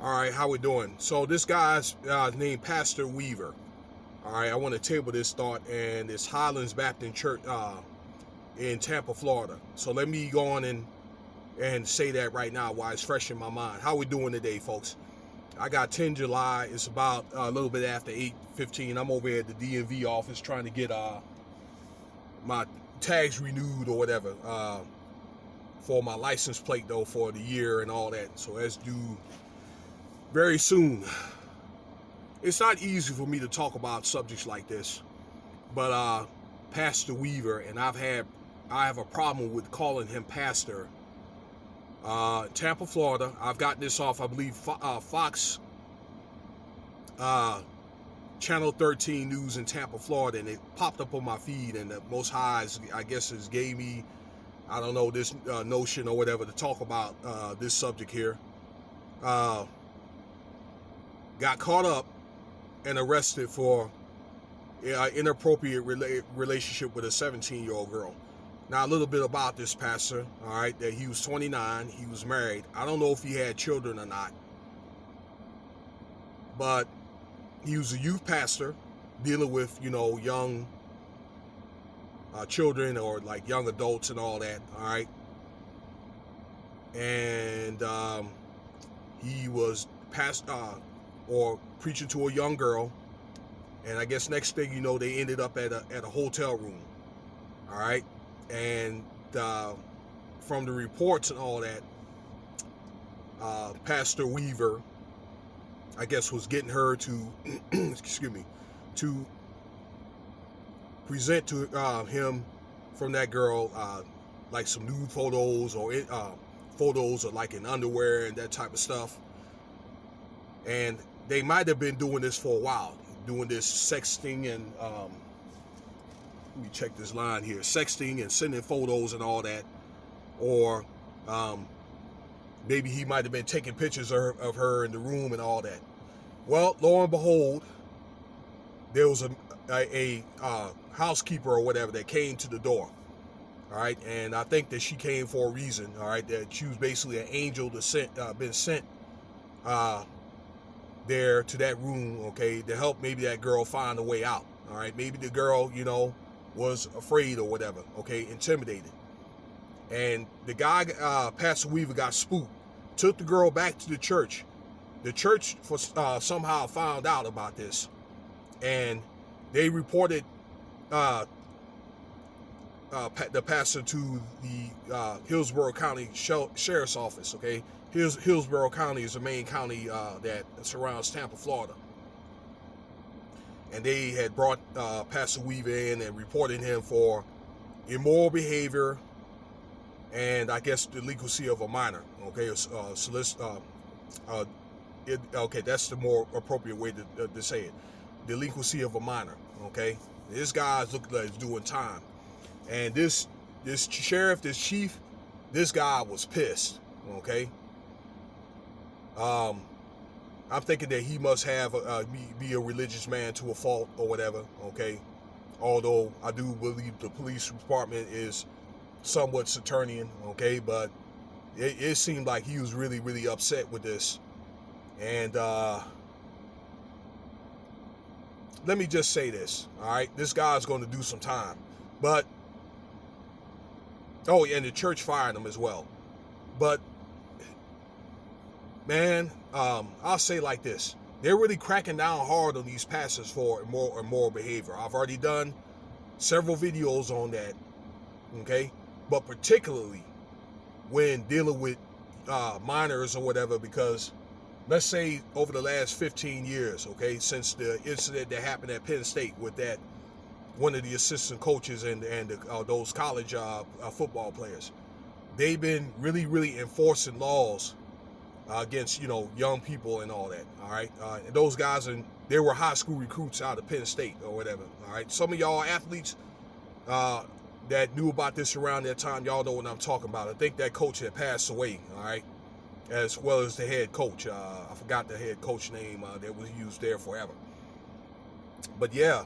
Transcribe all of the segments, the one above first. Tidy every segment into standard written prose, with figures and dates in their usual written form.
All right, how we doing? So this guy's named Pastor Weaver. All right, I want to table this thought, and it's Highlands Baptist Church in Tampa, Florida. So let me go on and say that right now while it's fresh in my mind. How we doing today, folks? I got 10 July. It's about a little bit after 8:15. I'm over here at the DMV office trying to get my tags renewed or whatever for my license plate though for the year and all that. So that's due very soon. It's not easy for me to talk about subjects like this, but Pastor Weaver, and I have a problem with calling him pastor. Tampa, Florida. I've gotten this off, I believe, Fox Channel 13 News in Tampa, Florida, and it popped up on my feed, and the Most High, I guess, gave me, I don't know, this notion or whatever to talk about this subject here. Got caught up and arrested for inappropriate relationship with a 17-year-old girl. Now, a little bit about this pastor, all right, that he was 29, he was married. I don't know if he had children or not, but he was a youth pastor dealing with, young children or like young adults and all that, all right. And he was or preaching to a young girl, and I guess next thing you know, they ended up at a hotel room, all right. And from the reports and all that, Pastor Weaver, I guess, was getting her to excuse me, to present to him from that girl like some nude photos or photos of like in underwear and that type of stuff. And they might have been doing this for a while, doing this sexting and let me check this line here, sexting and sending photos and all that. Or maybe he might have been taking pictures of her in the room and all that. Well, lo and behold, there was a housekeeper or whatever that came to the door. All right, and I think that she came for a reason. All right, that she was basically an angel to been sent there to that room, okay, to help maybe that girl find a way out. All right, maybe the girl, was afraid or whatever, okay, intimidated. And the guy, Pastor Weaver, got spooked, took the girl back to the church. The church somehow found out about this, and they reported the pastor to the Hillsborough County Sheriff's Office, okay? Hillsborough County is the main county that surrounds Tampa, Florida. And they had brought Pastor Weaver in and reported him for immoral behavior and I guess delinquency of a minor, okay? Okay, that's the more appropriate way to say it. Delinquency of a minor, okay? This guy's looking like he's doing time. And this sheriff, this chief, this guy was pissed, okay? I'm thinking that he must have be a religious man to a fault or whatever, okay? Although I do believe the police department is somewhat Saturnian, okay? But it seemed like he was really, really upset with this. And let me just say this, all right? This guy's going to do some time. But, oh, and the church fired him as well. But, man, I'll say like this. They're really cracking down hard on these pastors for immoral behavior. I've already done several videos on that, okay? But particularly when dealing with minors or whatever, because let's say over the last 15 years, okay, since the incident that happened at Penn State with that one of the assistant coaches and those college football players, they've been really, really enforcing laws against, young people and all that, all right? And those guys, they were high school recruits out of Penn State or whatever, all right? Some of y'all athletes that knew about this around that time, y'all know what I'm talking about. I think that coach had passed away, all right, as well as the head coach. I forgot the head coach name that was used there forever. But yeah,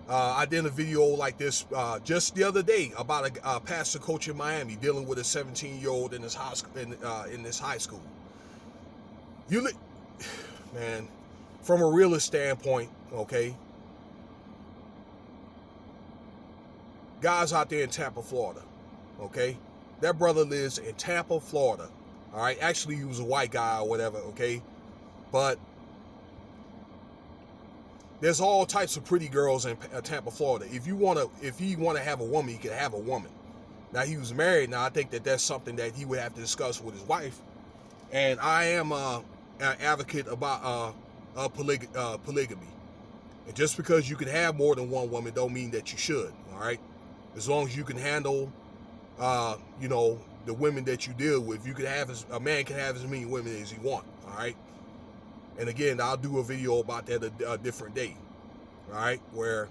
I did a video like this just the other day about a pastor coach in Miami dealing with a 17-year-old in this high school. You, man, from a realist standpoint, okay, guys out there in Tampa, Florida, okay, that brother lives in Tampa, Florida, all right. Actually, he was a white guy or whatever, okay, but there's all types of pretty girls in Tampa, Florida. If he want to have a woman, he can have a woman. Now he was married. Now I think that that's something that he would have to discuss with his wife. And I am an advocate about polygamy. And just because you can have more than one woman, don't mean that you should. All right, as long as you can handle, the women that you deal with, you can have a man can have as many women as he want. All right. And again, I'll do a video about that a different day, all right? Where,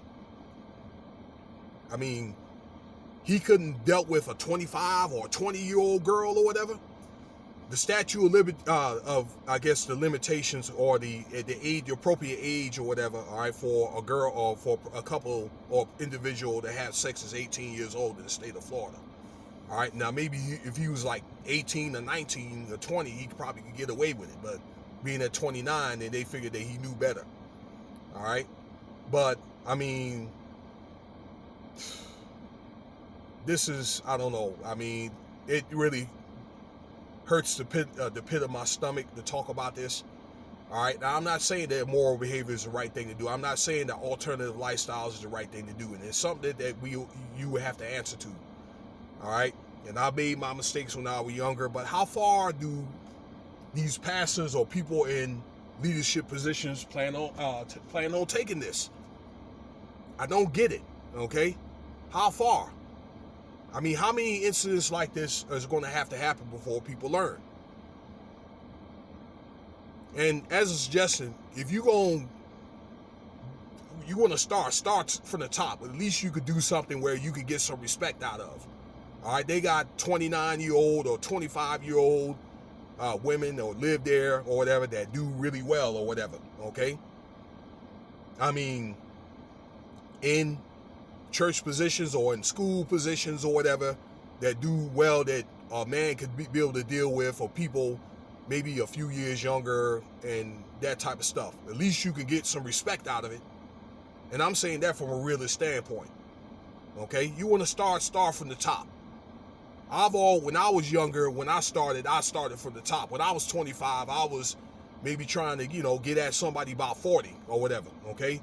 I mean, he couldn't dealt with a 25 or 20-year-old girl or whatever. The Statute of Liberty, I guess the limitations or the age, the appropriate age or whatever, all right, for a girl or for a couple or individual to have sex is 18 years old in the state of Florida. All right, now maybe if he was like 18 or 19 or 20, he probably could get away with it, but being at 29, and they figured that he knew better. All right, but I mean, this is, I don't know. I mean, it really hurts the pit of my stomach to talk about this. All right, now I'm not saying that moral behavior is the right thing to do. I'm not saying that alternative lifestyles is the right thing to do, and it's something that you would have to answer to. All right, and I made my mistakes when I was younger, but how far do these pastors or people in leadership positions plan on taking this? I don't get it. Okay, how far? I mean, how many incidents like this is going to have to happen before people learn? And as a suggestion, if you want to start from the top. At least you could do something where you could get some respect out of. All right, they got 29-year-old or 25-year-old women or live there or whatever that do really well or whatever, okay? I mean, in church positions or in school positions or whatever that do well that a man could be able to deal with, or people maybe a few years younger and that type of stuff. At least you can get some respect out of it. And I'm saying that from a realist standpoint, okay? You want to start from the top. When I was younger, when I started from the top. When I was 25, I was maybe trying to, get at somebody about 40 or whatever, okay?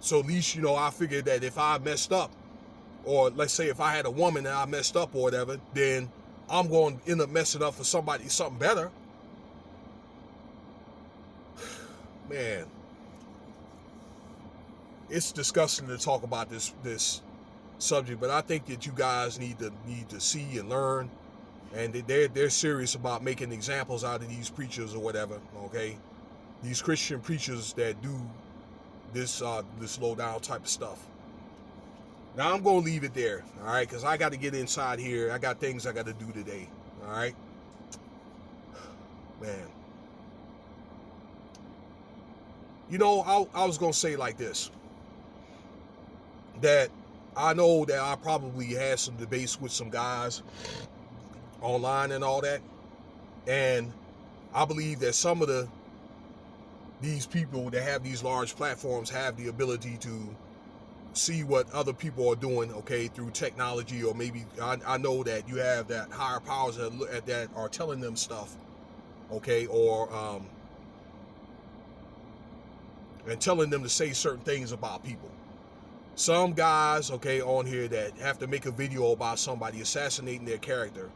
So at least, I figured that if I messed up, or let's say if I had a woman and I messed up or whatever, then I'm going to end up messing up for something better. Man, it's disgusting to talk about this subject, but I think that you guys need to see and learn, and they're serious about making examples out of these preachers or whatever, okay? These Christian preachers that do this low down type of stuff. Now I'm gonna leave it there, all right? Because I got to get inside here. I got things I got to do today, all right? Man, I was gonna say like this, that I know that I probably had some debates with some guys online and all that, and I believe that some of these people that have these large platforms have the ability to see what other people are doing, okay, through technology, or maybe I know that you have that higher powers that are telling them stuff, okay, or and telling them to say certain things about people. Some guys, okay, on here that have to make a video about somebody assassinating their character,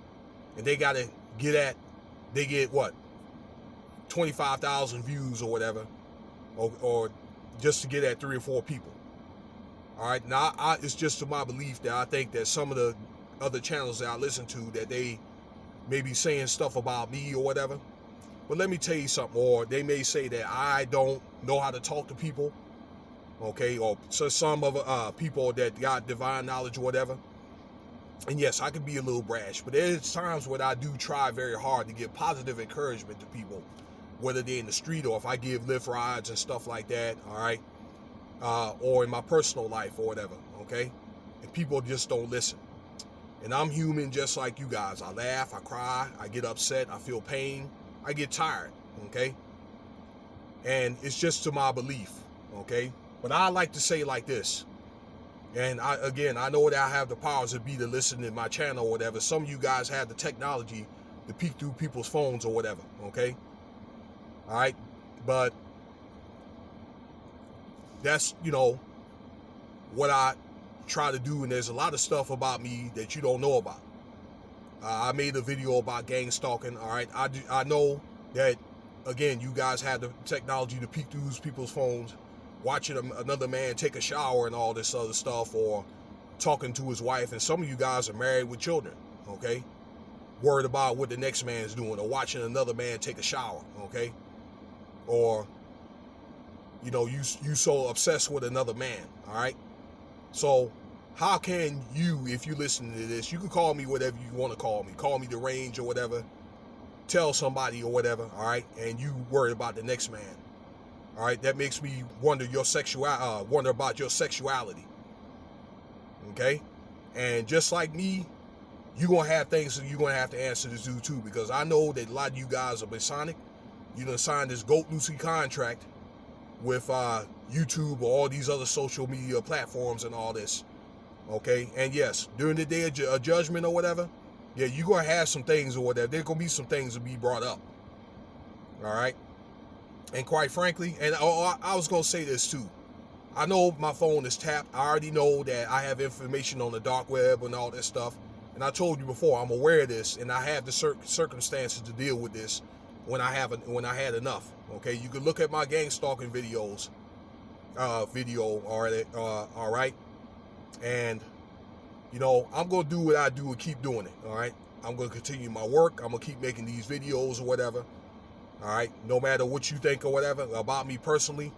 and they get what, 25,000 views or whatever, or just to get at 3 or 4 people. All right, now it's just to my belief that I think that some of the other channels that I listen to, that they may be saying stuff about me or whatever. But let me tell you something, or they may say that I don't know how to talk to people, okay, or so some of people that got divine knowledge or whatever. And yes, I could be a little brash, but there's times when I do try very hard to give positive encouragement to people, whether they're in the street or if I give lift rides and stuff like that, all right, or in my personal life or whatever, okay? And people just don't listen. And I'm human just like you guys. I laugh, I cry, I get upset, I feel pain, I get tired, okay? and it's just to my belief, okay? But I like to say like this, and I know that I have the powers to be to listen to my channel or whatever. Some of you guys have the technology to peek through people's phones or whatever, okay? All right, but that's, what I try to do, and there's a lot of stuff about me that you don't know about. I made a video about gang stalking, all right? I know that, again, you guys have the technology to peek through people's phones, watching another man take a shower and all this other stuff, or talking to his wife, and some of you guys are married with children, okay? Worried about what the next man's doing, or watching another man take a shower, okay? Or, you so obsessed with another man, all right? So how can you, if you listen to this, you can call me whatever you want to call me deranged or whatever, tell somebody or whatever, all right, and you worry about the next man, all right? That makes me wonder about your sexuality, okay? And just like me, you're going to have things that you're going to have to answer to do too, because I know that a lot of you guys are Masonic. You done signed this Goat Lucy contract with YouTube or all these other social media platforms and all this, okay? And yes, during the day of judgment or whatever, yeah, you're going to have some things or whatever. There's going to be some things to be brought up, all right? And quite frankly, and I was going to say this too. I know my phone is tapped. I already know that I have information on the dark web and all this stuff. And I told you before, I'm aware of this, and I have the circumstances to deal with this when I had enough. Okay, you can look at my gang stalking video, all right, and I'm gonna do what I do and keep doing it. All right, I'm gonna continue my work. I'm gonna keep making these videos or whatever. All right, no matter what you think or whatever about me personally,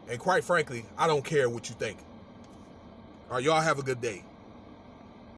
and quite frankly, I don't care what you think. All right, y'all have a good day.